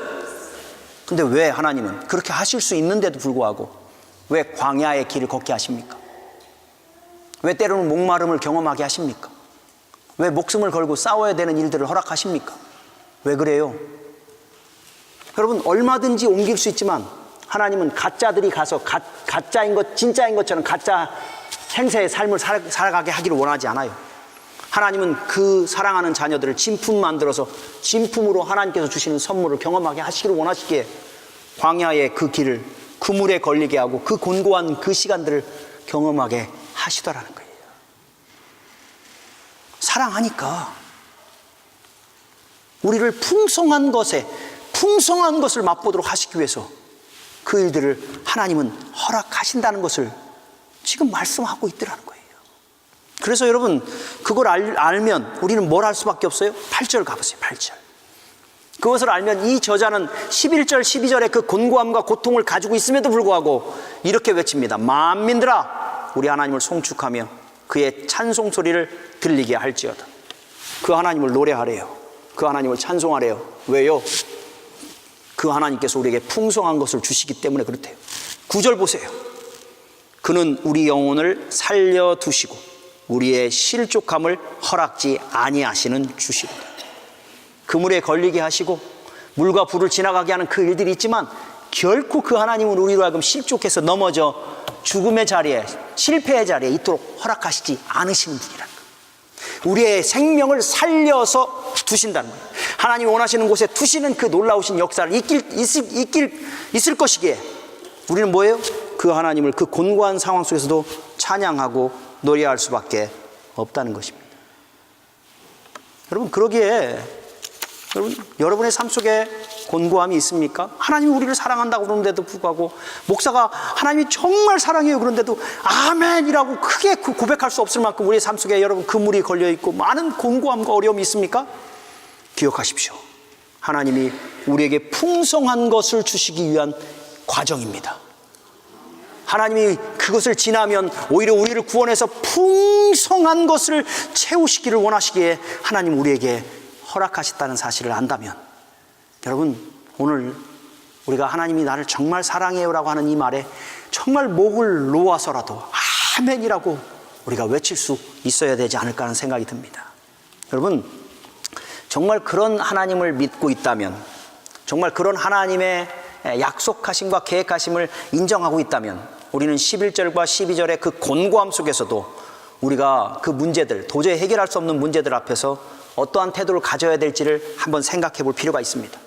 근데 왜 하나님은 그렇게 하실 수 있는데도 불구하고 왜 광야의 길을 걷게 하십니까? 왜 때로는 목마름을 경험하게 하십니까? 왜 목숨을 걸고 싸워야 되는 일들을 허락하십니까? 왜 그래요? 여러분, 얼마든지 옮길 수 있지만 하나님은 가짜들이 가서 가짜인 것, 진짜인 것처럼 가짜 행세의 삶을 살아가게 하기를 원하지 않아요. 하나님은 그 사랑하는 자녀들을 진품 만들어서 진품으로 하나님께서 주시는 선물을 경험하게 하시기를 원하시기에 광야의 그 길을 그물에 걸리게 하고 그 곤고한 그 시간들을 경험하게 하시더라는 거예요. 사랑하니까 우리를 풍성한 것을 맛보도록 하시기 위해서 그 일들을 하나님은 허락하신다는 것을 지금 말씀하고 있더라는 거예요. 그래서 여러분 그걸 알면 우리는 뭘 할 수밖에 없어요? 8절 가보세요. 8절. 그것을 알면 이 저자는 11절 12절의 그 곤고함과 고통을 가지고 있음에도 불구하고 이렇게 외칩니다. 만민들아 우리 하나님을 송축하며 그의 찬송 소리를 들리게 할지어다. 그 하나님을 노래하래요. 그 하나님을 찬송하래요. 왜요? 그 하나님께서 우리에게 풍성한 것을 주시기 때문에 그렇대요. 9절 보세요. 그는 우리 영혼을 살려두시고 우리의 실족함을 허락지 아니하시는 주시로다. 그물에 걸리게 하시고 물과 불을 지나가게 하는 그 일들이 있지만 결코 그 하나님은 우리로 하여금 실족해서 넘어져 죽음의 자리에, 실패의 자리에 있도록 허락하시지 않으시는 분이라는 거예요. 우리의 생명을 살려서 두신다는 거예요. 하나님이 원하시는 곳에 두시는 그 놀라우신 역사를 있을 것이기에 우리는 뭐예요? 그 하나님을 그 곤고한 상황 속에서도 찬양하고 노래할 수밖에 없다는 것입니다. 여러분, 그러기에 여러분의 삶 속에 곤고함이 있습니까? 하나님이 우리를 사랑한다고 그러는데도 불구하고, 목사가 하나님이 정말 사랑해요 그런데도 아멘이라고 크게 고백할 수 없을 만큼 우리의 삶 속에 여러분 그물이 걸려있고 많은 곤고함과 어려움이 있습니까? 기억하십시오. 하나님이 우리에게 풍성한 것을 주시기 위한 과정입니다. 하나님이 그것을 지나면 오히려 우리를 구원해서 풍성한 것을 채우시기를 원하시기에 하나님 우리에게 허락하셨다는 사실을 안다면, 여러분, 오늘 우리가 하나님이 나를 정말 사랑해요라고 하는 이 말에 정말 목을 놓아서라도 아멘이라고 우리가 외칠 수 있어야 되지 않을까 하는 생각이 듭니다. 여러분, 정말 그런 하나님을 믿고 있다면, 정말 그런 하나님의 약속하심과 계획하심을 인정하고 있다면, 우리는 11절과 12절의 그 곤고함 속에서도 우리가 그 문제들, 도저히 해결할 수 없는 문제들 앞에서 어떠한 태도를 가져야 될지를 한번 생각해 볼 필요가 있습니다.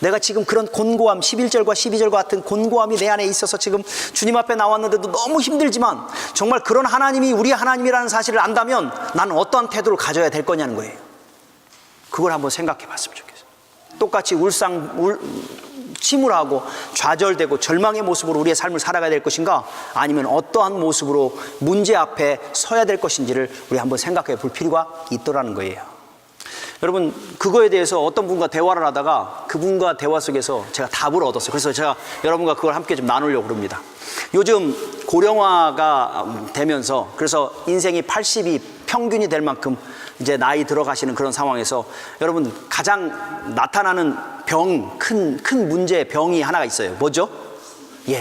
내가 지금 그런 곤고함, 11절과 12절과 같은 곤고함이 내 안에 있어서 지금 주님 앞에 나왔는데도 너무 힘들지만 정말 그런 하나님이 우리 하나님이라는 사실을 안다면 나는 어떠한 태도를 가져야 될 거냐는 거예요. 그걸 한번 생각해 봤으면 좋겠어요. 똑같이 침울하고 좌절되고 절망의 모습으로 우리의 삶을 살아가야 될 것인가, 아니면 어떠한 모습으로 문제 앞에 서야 될 것인지를 우리 한번 생각해 볼 필요가 있더라는 거예요. 여러분, 그거에 대해서 어떤 분과 대화를 하다가 그분과 대화 속에서 제가 답을 얻었어요. 그래서 제가 여러분과 그걸 함께 좀 나누려고 합니다. 요즘 고령화가 되면서, 그래서 인생이 80이 평균이 될 만큼 이제 나이 들어가시는 그런 상황에서 여러분 가장 나타나는 큰 문제, 병이 하나가 있어요. 뭐죠?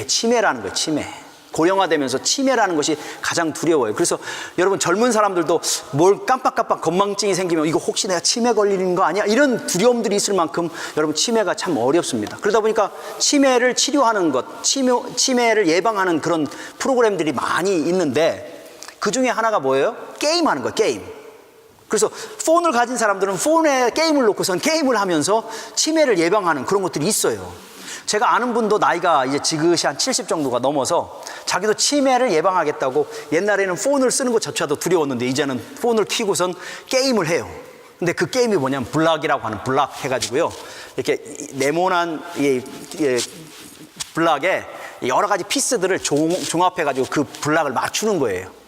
치매라는 거예요. 치매. 고령화되면서 치매라는 것이 가장 두려워요. 그래서 여러분, 젊은 사람들도 뭘 깜빡깜빡 건망증이 생기면 이거 혹시 내가 치매 걸리는 거 아니야? 이런 두려움들이 있을 만큼 여러분 치매가 참 어렵습니다. 그러다 보니까 치매를 치료하는 것, 치매를 예방하는 그런 프로그램들이 많이 있는데, 그 중에 하나가 뭐예요? 게임하는 거예요. 게임. 그래서 폰을 가진 사람들은 폰에 게임을 놓고선 게임을 하면서 치매를 예방하는 그런 것들이 있어요. 제가 아는 분도 나이가 이제 지그시 한 70 정도가 넘어서 자기도 치매를 예방하겠다고, 옛날에는 폰을 쓰는 것조차도 두려웠는데 이제는 폰을 켜고선 게임을 해요. 근데 그 게임이 뭐냐면 블락이라고 하는, 블락 해가지고요, 이렇게 네모난 블락에 여러 가지 피스들을 종합해가지고 그 블락을 맞추는 거예요.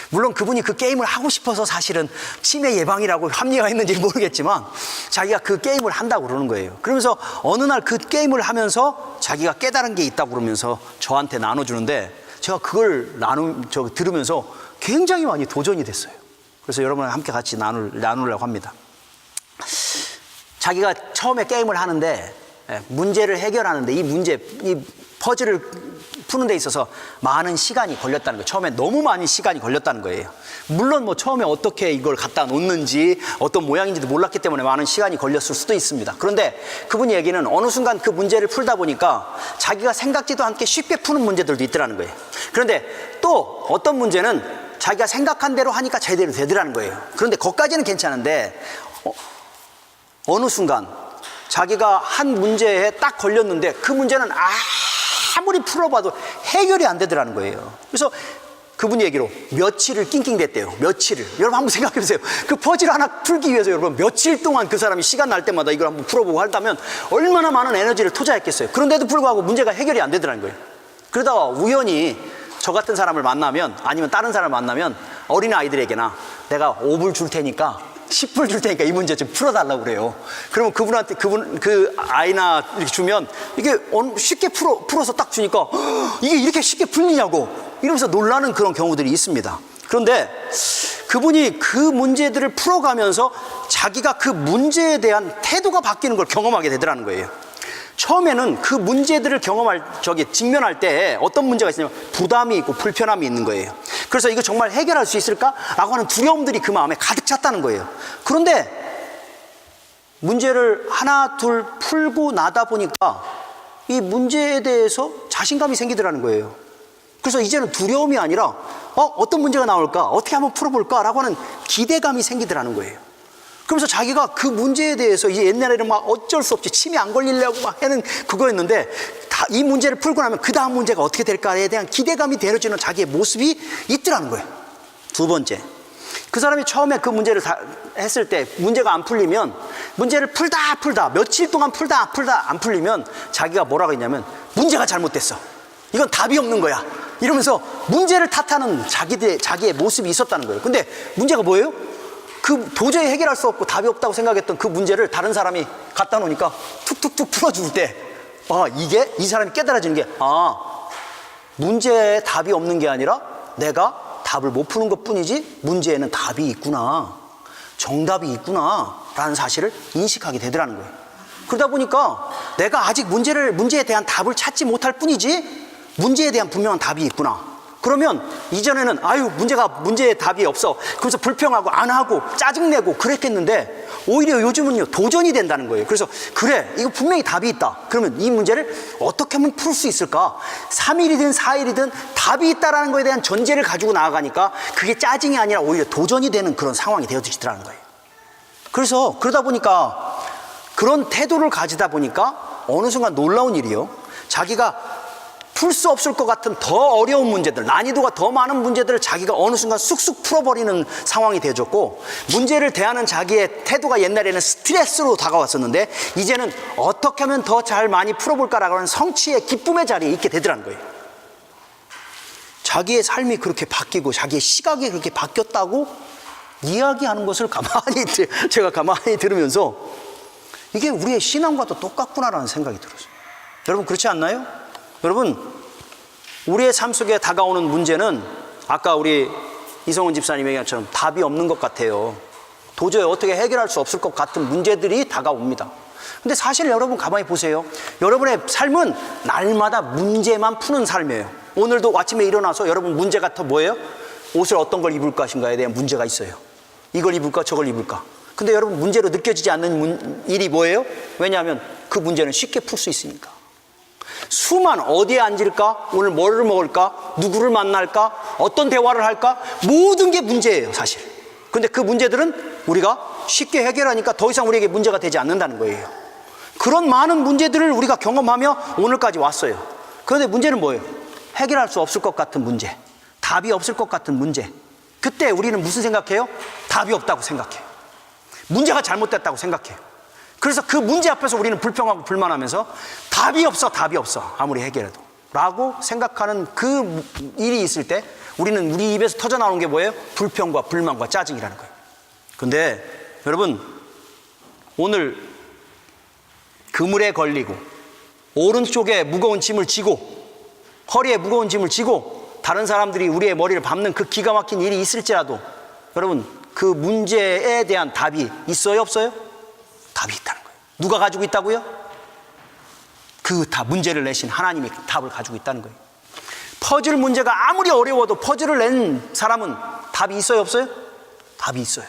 물론 그분이 그 게임을 하고 싶어서 사실은 치매 예방이라고 합리가 있는지 모르겠지만 자기가 그 게임을 한다고 그러는 거예요. 그러면서 어느 날 그 게임을 하면서 자기가 깨달은 게 있다고 그러면서 저한테 나눠주는데, 제가 그걸 들으면서 굉장히 많이 도전이 됐어요. 그래서 여러분과 함께 같이 나누려고 합니다. 자기가 처음에 게임을 하는데 문제를 해결하는데 이 퍼즐을 푸는 데 있어서 많은 시간이 걸렸다는 거예요. 처음에 너무 많은 시간이 걸렸다는 거예요. 물론 처음에 어떻게 이걸 갖다 놓는지 어떤 모양인지도 몰랐기 때문에 많은 시간이 걸렸을 수도 있습니다. 그런데 그분 얘기는 어느 순간 그 문제를 풀다 보니까 자기가 생각지도 않게 쉽게 푸는 문제들도 있더라는 거예요. 그런데 또 어떤 문제는 자기가 생각한 대로 하니까 제대로 되더라는 거예요. 그런데 거기까지는 괜찮은데 어느 순간 자기가 한 문제에 딱 걸렸는데 그 문제는 아무리 풀어봐도 해결이 안 되더라는 거예요. 그래서 그분 얘기로 며칠을 낑낑댔대요. 며칠을. 여러분 한번 생각해 보세요. 그 퍼즐 하나 풀기 위해서 여러분 며칠 동안 그 사람이 시간 날 때마다 이걸 한번 풀어보고 한다면 얼마나 많은 에너지를 투자했겠어요. 그런데도 불구하고 문제가 해결이 안 되더라는 거예요. 그러다가 우연히 저 같은 사람을 만나면, 아니면 다른 사람을 만나면 어린 아이들에게나 내가 5불 줄 테니까 10불 줄 테니까 이 문제 좀 풀어달라고 그래요. 그러면 그분한테 그 아이나 이렇게 주면 이게 쉽게 풀어서 딱 주니까 이게 이렇게 쉽게 풀리냐고 이러면서 놀라는 그런 경우들이 있습니다. 그런데 그분이 그 문제들을 풀어가면서 자기가 그 문제에 대한 태도가 바뀌는 걸 경험하게 되더라는 거예요. 처음에는 그 문제들을 직면할 때 어떤 문제가 있냐면 부담이 있고 불편함이 있는 거예요. 그래서 이거 정말 해결할 수 있을까? 라고 하는 두려움들이 그 마음에 가득 찼다는 거예요. 그런데 문제를 하나 둘 풀고 나다 보니까 이 문제에 대해서 자신감이 생기더라는 거예요. 그래서 이제는 두려움이 아니라 어떤 문제가 나올까? 어떻게 한번 풀어볼까? 라고 하는 기대감이 생기더라는 거예요. 그러면서 자기가 그 문제에 대해서 옛날에는 막 어쩔 수 없이 치매 안 걸리려고 막 하는 그거였는데 이 문제를 풀고 나면 그 다음 문제가 어떻게 될까에 대한 기대감이 되어지는 자기의 모습이 있더라는 거예요. 두 번째, 그 사람이 처음에 그 문제를 했을 때 문제가 안 풀리면, 문제를 풀다 며칠 동안 풀다 안 풀리면 자기가 뭐라고 했냐면 문제가 잘못됐어, 이건 답이 없는 거야, 이러면서 문제를 탓하는 자기의 모습이 있었다는 거예요. 근데 문제가 뭐예요? 그 도저히 해결할 수 없고 답이 없다고 생각했던 그 문제를 다른 사람이 갖다 놓으니까 툭툭툭 풀어줄 때, 이게 이 사람이 깨달아지는 게, 문제에 답이 없는 게 아니라 내가 답을 못 푸는 것 뿐이지 문제에는 답이 있구나, 정답이 있구나 라는 사실을 인식하게 되더라는 거예요. 그러다 보니까 내가 아직 문제에 대한 답을 찾지 못할 뿐이지 문제에 대한 분명한 답이 있구나. 그러면 이전에는 문제에 답이 없어, 그래서 불평하고 안 하고 짜증내고 그랬겠는데, 오히려 요즘은요 도전이 된다는 거예요. 그래서 그래, 이거 분명히 답이 있다. 그러면 이 문제를 어떻게 하면 풀 수 있을까? 3일이든 4일이든 답이 있다라는 거에 대한 전제를 가지고 나아가니까 그게 짜증이 아니라 오히려 도전이 되는 그런 상황이 되어지더라는 거예요. 그래서 그러다 보니까, 그런 태도를 가지다 보니까 어느 순간 놀라운 일이요, 자기가 풀 수 없을 것 같은 더 어려운 문제들, 난이도가 더 많은 문제들을 자기가 어느 순간 쑥쑥 풀어버리는 상황이 되어졌고, 문제를 대하는 자기의 태도가 옛날에는 스트레스로 다가왔었는데 이제는 어떻게 하면 더 잘 많이 풀어볼까라고 하는 성취의 기쁨의 자리에 있게 되더라는 거예요. 자기의 삶이 그렇게 바뀌고 자기의 시각이 그렇게 바뀌었다고 이야기하는 것을 제가 가만히 들으면서 이게 우리의 신앙과도 똑같구나라는 생각이 들었어요. 여러분, 그렇지 않나요? 여러분, 우리의 삶 속에 다가오는 문제는 아까 우리 이성훈 집사님 얘기처럼 답이 없는 것 같아요. 도저히 어떻게 해결할 수 없을 것 같은 문제들이 다가옵니다. 근데 사실 여러분 가만히 보세요. 여러분의 삶은 날마다 문제만 푸는 삶이에요. 오늘도 아침에 일어나서 여러분 문제가 더 뭐예요? 옷을 어떤 걸 입을 것인가에 대한 문제가 있어요. 이걸 입을까 저걸 입을까. 근데 여러분, 문제로 느껴지지 않는 일이 뭐예요? 왜냐하면 그 문제는 쉽게 풀 수 있으니까. 어디에 앉을까? 오늘 뭐를 먹을까? 누구를 만날까? 어떤 대화를 할까? 모든 게 문제예요, 사실. 근데 그 문제들은 우리가 쉽게 해결하니까 더 이상 우리에게 문제가 되지 않는다는 거예요. 그런 많은 문제들을 우리가 경험하며 오늘까지 왔어요. 그런데 문제는 뭐예요? 해결할 수 없을 것 같은 문제, 답이 없을 것 같은 문제. 그때 우리는 무슨 생각해요? 답이 없다고 생각해요. 문제가 잘못됐다고 생각해요. 그래서 그 문제 앞에서 우리는 불평하고 불만하면서 답이 없어 아무리 해결해도 라고 생각하는 그 일이 있을 때 우리는 우리 입에서 터져나오는 게 뭐예요? 불평과 불만과 짜증이라는 거예요. 근데 여러분, 오늘 그물에 걸리고 오른쪽에 무거운 짐을 지고 허리에 무거운 짐을 지고 다른 사람들이 우리의 머리를 밟는 그 기가 막힌 일이 있을지라도 여러분, 그 문제에 대한 답이 있어요, 없어요? 답이 있다는 거예요. 누가 가지고 있다고요? 문제를 내신 하나님이 답을 가지고 있다는 거예요. 퍼즐 문제가 아무리 어려워도 퍼즐을 낸 사람은 답이 있어요, 없어요? 답이 있어요.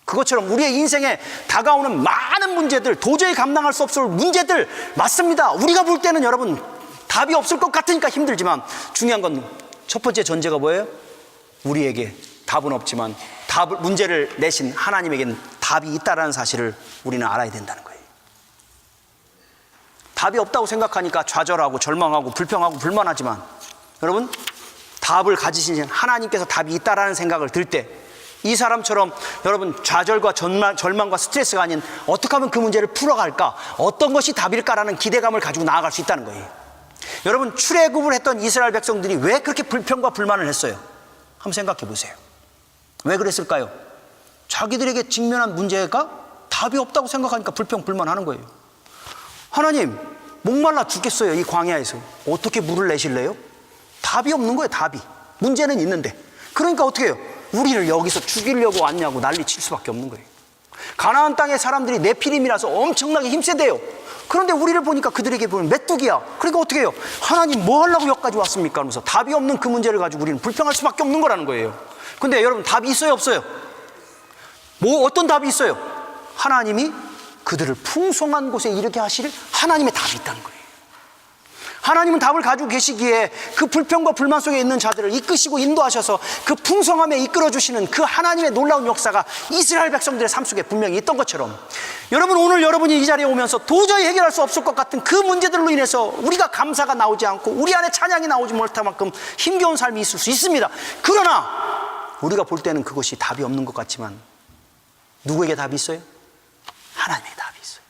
그것처럼 우리의 인생에 다가오는 많은 문제들, 도저히 감당할 수 없을 문제들 맞습니다. 우리가 볼 때는 여러분 답이 없을 것 같으니까 힘들지만, 중요한 건 첫 번째 전제가 뭐예요? 우리에게 답은 없지만 문제를 내신 하나님에게는 답이 있다는 사실을 우리는 알아야 된다는 거예요. 답이 없다고 생각하니까 좌절하고 절망하고 불평하고 불만하지만, 여러분, 답을 가지신 하나님께서 답이 있다라는 생각을 들 때 이 사람처럼 여러분 좌절과 절망과 스트레스가 아닌 어떻게 하면 그 문제를 풀어갈까, 어떤 것이 답일까라는 기대감을 가지고 나아갈 수 있다는 거예요. 여러분, 출애굽을 했던 이스라엘 백성들이 왜 그렇게 불평과 불만을 했어요? 한번 생각해 보세요. 왜 그랬을까요? 자기들에게 직면한 문제가 답이 없다고 생각하니까 불평 불만하는 거예요. 하나님, 목말라 죽겠어요, 이 광야에서. 어떻게 물을 내실래요? 답이 없는 거예요, 답이. 문제는 있는데. 그러니까 어떻게 해요? 우리를 여기서 죽이려고 왔냐고 난리 칠 수밖에 없는 거예요. 가나안 땅의 사람들이 네피림이라서 엄청나게 힘세대요. 그런데 우리를 보니까 그들에게 보면 메뚜기야. 그러니까 어떻게 해요? 하나님, 뭐 하려고 여기까지 왔습니까? 하면서 답이 없는 그 문제를 가지고 우리는 불평할 수밖에 없는 거라는 거예요. 근데 여러분, 답이 있어요, 없어요? 어떤 답이 있어요? 하나님이 그들을 풍성한 곳에 이르게 하실 하나님의 답이 있다는 거예요. 하나님은 답을 가지고 계시기에 그 불평과 불만 속에 있는 자들을 이끄시고 인도하셔서 그 풍성함에 이끌어주시는 그 하나님의 놀라운 역사가 이스라엘 백성들의 삶 속에 분명히 있던 것처럼, 여러분 오늘 여러분이 이 자리에 오면서 도저히 해결할 수 없을 것 같은 그 문제들로 인해서 우리가 감사가 나오지 않고 우리 안에 찬양이 나오지 못할 만큼 힘겨운 삶이 있을 수 있습니다. 그러나 우리가 볼 때는 그것이 답이 없는 것 같지만 누구에게 답이 있어요? 하나님에게 답이 있어요.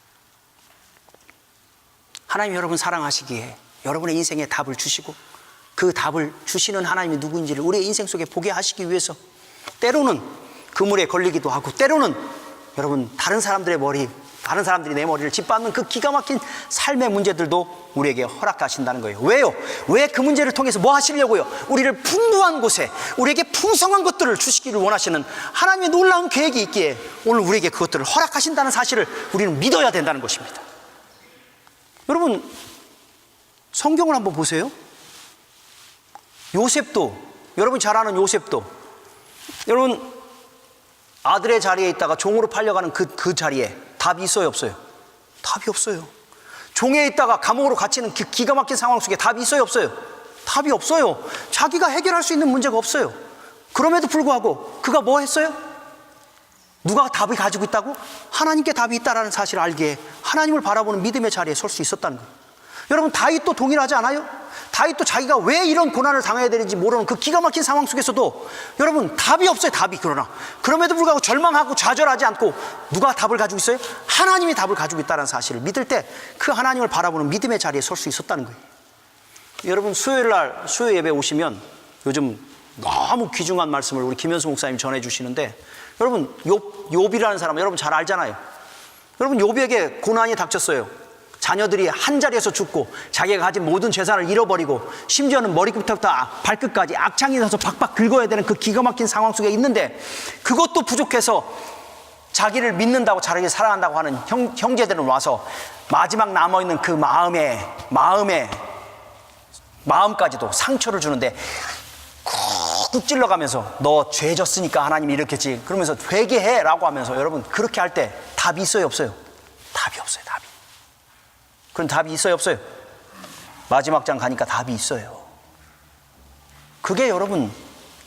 하나님 여러분 사랑하시기에 여러분의 인생에 답을 주시고 그 답을 주시는 하나님이 누구인지를 우리의 인생 속에 보게 하시기 위해서 때로는 그물에 걸리기도 하고, 때로는 여러분 다른 사람들의 머리, 다른 사람들이 내 머리를 짓밟는 그 기가 막힌 삶의 문제들도 우리에게 허락하신다는 거예요. 왜요? 왜 그 문제를 통해서 뭐 하시려고요? 우리를 풍부한 곳에 우리에게 풍성한 것들을 주시기를 원하시는 하나님의 놀라운 계획이 있기에 오늘 우리에게 그것들을 허락하신다는 사실을 우리는 믿어야 된다는 것입니다. 여러분 성경을 한번 보세요. 요셉도, 여러분 잘 아는 요셉도, 여러분 아들의 자리에 있다가 종으로 팔려가는 그 자리에 답이 있어요, 없어요? 답이 없어요. 종에 있다가 감옥으로 갇히는 그 기가 막힌 상황 속에 답이 있어요, 없어요? 답이 없어요. 자기가 해결할 수 있는 문제가 없어요. 그럼에도 불구하고 그가 뭐 했어요? 누가 답을 가지고 있다고? 하나님께 답이 있다는 사실을 알기에 하나님을 바라보는 믿음의 자리에 설 수 있었다는 거예요. 여러분 다윗도 동일하지 않아요? 다윗도 자기가 왜 이런 고난을 당해야 되는지 모르는 그 기가 막힌 상황 속에서도 여러분 답이 없어요. 답이. 그러나 그럼에도 불구하고 절망하고 좌절하지 않고 누가 답을 가지고 있어요? 하나님이 답을 가지고 있다는 사실을 믿을 때 그 하나님을 바라보는 믿음의 자리에 설 수 있었다는 거예요. 여러분 수요일날 수요 예배 오시면 요즘 너무 귀중한 말씀을 우리 김현수 목사님 전해주시는데, 여러분 욥이라는 사람 여러분 잘 알잖아요. 여러분 욥에게 고난이 닥쳤어요. 자녀들이 한 자리에서 죽고 자기가 가진 모든 재산을 잃어버리고 심지어는 머리끝부터 발끝까지 악창이 나서 박박 긁어야 되는 그 기가 막힌 상황 속에 있는데, 그것도 부족해서 자기를 믿는다고 자기를 사랑한다고 하는 형제들은 와서 마지막 남아있는 그 마음까지도 상처를 주는데 쿡쿡 찔러가면서 너 죄 졌으니까 하나님이 이렇겠지 그러면서 회개해 라고 하면서, 여러분 그렇게 할 때 답이 있어요, 없어요? 답이 없어요. 답이. 그럼 답이 있어요, 없어요? 마지막 장 가니까 답이 있어요. 그게 여러분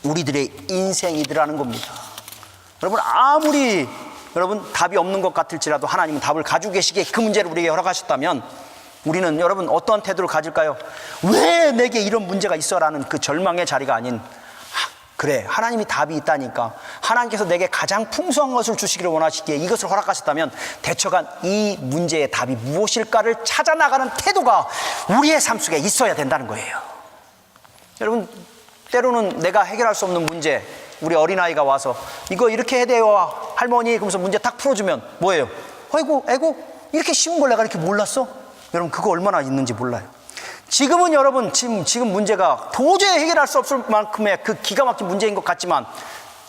우리들의 인생이더라는 겁니다. 여러분 아무리 여러분 답이 없는 것 같을지라도 하나님은 답을 가지고 계시기에 그 문제를 우리에게 허락하셨다면 우리는 여러분 어떠한 태도를 가질까요? 왜 내게 이런 문제가 있어라는 그 절망의 자리가 아닌, 그래 하나님이 답이 있다니까, 하나님께서 내게 가장 풍성한 것을 주시기를 원하시기에 이것을 허락하셨다면 대처간 이 문제의 답이 무엇일까를 찾아나가는 태도가 우리의 삶 속에 있어야 된다는 거예요. 여러분 때로는 내가 해결할 수 없는 문제, 우리 어린아이가 와서 이거 이렇게 해야 돼요 할머니 그러면서 문제 딱 풀어주면 뭐예요? 아이고 이렇게 쉬운 걸 내가 이렇게 몰랐어? 여러분 그거 얼마나 있는지 몰라요. 지금은 여러분 지금 문제가 도저히 해결할 수 없을 만큼의 그 기가 막힌 문제인 것 같지만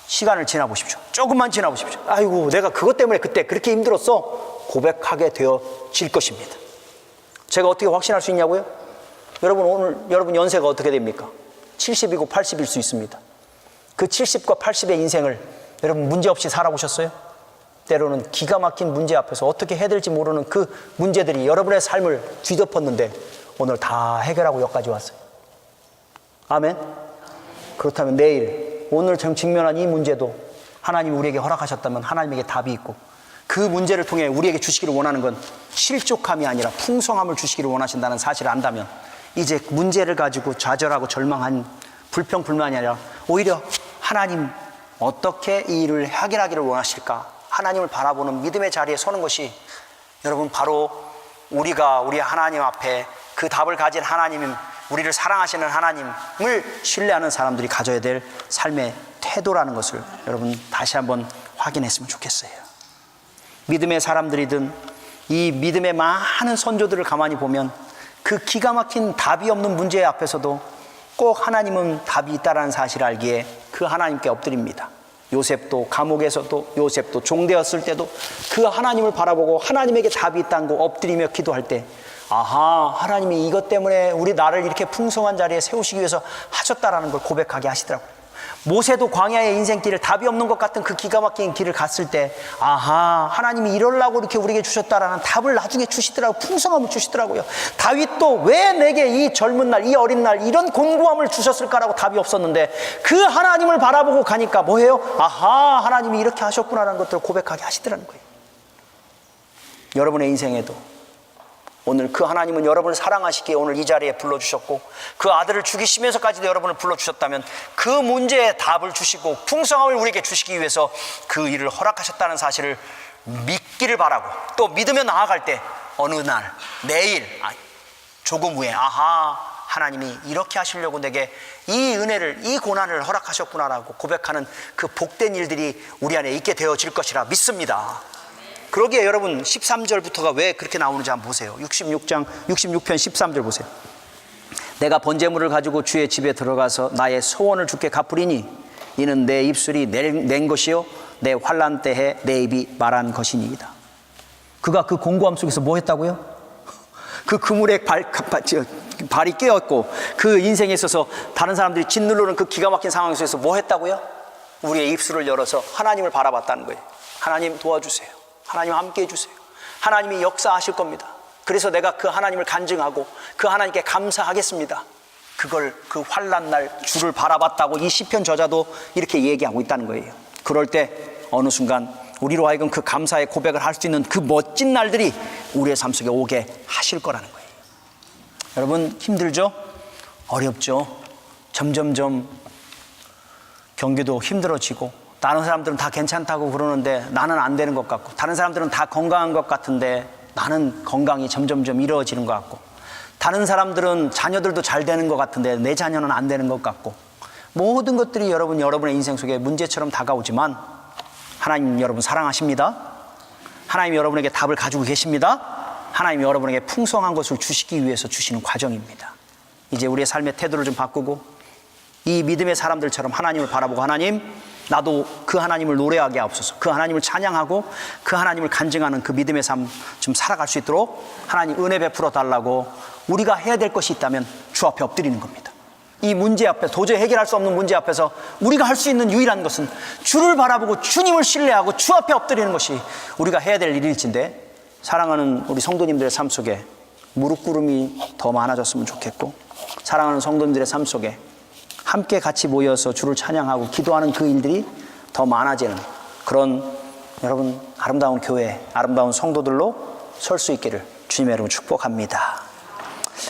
시간을 지나보십시오. 조금만 지나보십시오. 아이고 내가 그것 때문에 그때 그렇게 힘들었어 고백하게 되어질 것입니다. 제가 어떻게 확신할 수 있냐고요? 여러분 오늘 여러분 연세가 어떻게 됩니까? 70이고 80일 수 있습니다. 그 70과 80의 인생을 여러분 문제없이 살아보셨어요? 때로는 기가 막힌 문제 앞에서 어떻게 해야 될지 모르는 그 문제들이 여러분의 삶을 뒤덮었는데 오늘 다 해결하고 여기까지 왔어요. 아멘? 그렇다면 내일 오늘 정 직면한 이 문제도 하나님이 우리에게 허락하셨다면 하나님에게 답이 있고 그 문제를 통해 우리에게 주시기를 원하는 건 실족함이 아니라 풍성함을 주시기를 원하신다는 사실을 안다면 이제 문제를 가지고 좌절하고 절망한 불평불만이 아니라 오히려 하나님 어떻게 이 일을 해결하기를 원하실까, 하나님을 바라보는 믿음의 자리에 서는 것이 여러분 바로 우리가 우리 하나님 앞에 그 답을 가진 하나님, 우리를 사랑하시는 하나님을 신뢰하는 사람들이 가져야 될 삶의 태도라는 것을 여러분 다시 한번 확인했으면 좋겠어요. 믿음의 사람들이든 이 믿음의 많은 선조들을 가만히 보면 그 기가 막힌 답이 없는 문제 앞에서도 꼭 하나님은 답이 있다는 사실을 알기에 그 하나님께 엎드립니다. 요셉도 감옥에서도, 요셉도 종되었을 때도 그 하나님을 바라보고 하나님에게 답이 있다는 거 엎드리며 기도할 때 아하, 하나님이 이것 때문에 우리 나를 이렇게 풍성한 자리에 세우시기 위해서 하셨다라는 걸 고백하게 하시더라고요. 모세도 광야의 인생길을 답이 없는 것 같은 그 기가 막힌 길을 갔을 때, 아하, 하나님이 이러려고 이렇게 우리에게 주셨다라는 답을 나중에 주시더라고요. 풍성함을 주시더라고요. 다윗도 왜 내게 이 젊은 날, 이 어린 날 이런 곤고함을 주셨을까라고 답이 없었는데 그 하나님을 바라보고 가니까 뭐예요? 아하, 하나님이 이렇게 하셨구나라는 것들을 고백하게 하시더라는 거예요. 여러분의 인생에도 오늘 그 하나님은 여러분을 사랑하시기에 오늘 이 자리에 불러주셨고, 그 아들을 죽이시면서까지도 여러분을 불러주셨다면 그 문제에 답을 주시고 풍성함을 우리에게 주시기 위해서 그 일을 허락하셨다는 사실을 믿기를 바라고, 또 믿으며 나아갈 때 어느 날, 내일, 조금 후에 아하, 하나님이 이렇게 하시려고 내게 이 은혜를, 이 고난을 허락하셨구나라고 고백하는 그 복된 일들이 우리 안에 있게 되어질 것이라 믿습니다. 그러기에 여러분 13절부터가 왜 그렇게 나오는지 한번 보세요. 66편 13절 보세요. 내가 번제물을 가지고 주의 집에 들어가서 나의 소원을 주께 갚으리니 이는 내 입술이 낸 것이요 내 환난 때에 내 입이 말한 것이니이다. 그가 그 공고함 속에서 뭐 했다고요? 그 그물에 발이 깨었고 그 인생에 있어서 다른 사람들이 짓누르는 그 기가 막힌 상황 속에서 뭐 했다고요? 우리의 입술을 열어서 하나님을 바라봤다는 거예요. 하나님 도와주세요. 하나님 함께 해주세요. 하나님이 역사하실 겁니다. 그래서 내가 그 하나님을 간증하고 그 하나님께 감사하겠습니다. 그걸 그 환난 날 주를 바라봤다고 이 시편 저자도 이렇게 얘기하고 있다는 거예요. 그럴 때 어느 순간 우리로 하여금 그 감사의 고백을 할 수 있는 그 멋진 날들이 우리의 삶 속에 오게 하실 거라는 거예요. 여러분 힘들죠? 어렵죠? 점점점 경기도 힘들어지고 다른 사람들은 다 괜찮다고 그러는데 나는 안 되는 것 같고, 다른 사람들은 다 건강한 것 같은데 나는 건강이 점점점 이루어지는 것 같고, 다른 사람들은 자녀들도 잘 되는 것 같은데 내 자녀는 안 되는 것 같고, 모든 것들이 여러분의 인생 속에 문제처럼 다가오지만 하나님 여러분 사랑하십니다. 하나님 여러분에게 답을 가지고 계십니다. 하나님 여러분에게 풍성한 것을 주시기 위해서 주시는 과정입니다. 이제 우리의 삶의 태도를 좀 바꾸고 이 믿음의 사람들처럼 하나님을 바라보고, 하나님 나도 그 하나님을 노래하게 하옵소서, 그 하나님을 찬양하고 그 하나님을 간증하는 그 믿음의 삶 좀 살아갈 수 있도록 하나님 은혜 베풀어 달라고 우리가 해야 될 것이 있다면 주 앞에 엎드리는 겁니다. 이 문제 앞에, 도저히 해결할 수 없는 문제 앞에서 우리가 할 수 있는 유일한 것은 주를 바라보고 주님을 신뢰하고 주 앞에 엎드리는 것이 우리가 해야 될 일일진데, 사랑하는 우리 성도님들의 삶 속에 무릎 꿇음이 더 많아졌으면 좋겠고, 사랑하는 성도님들의 삶 속에 함께 같이 모여서 주를 찬양하고 기도하는 그 일들이 더 많아지는 그런 여러분 아름다운 교회, 아름다운 성도들로 설 수 있기를 주님의 이름으로 축복합니다.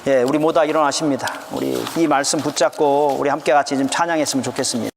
예, 우리 모두 일어나십니다. 우리 이 말씀 붙잡고 우리 함께 같이 좀 찬양했으면 좋겠습니다.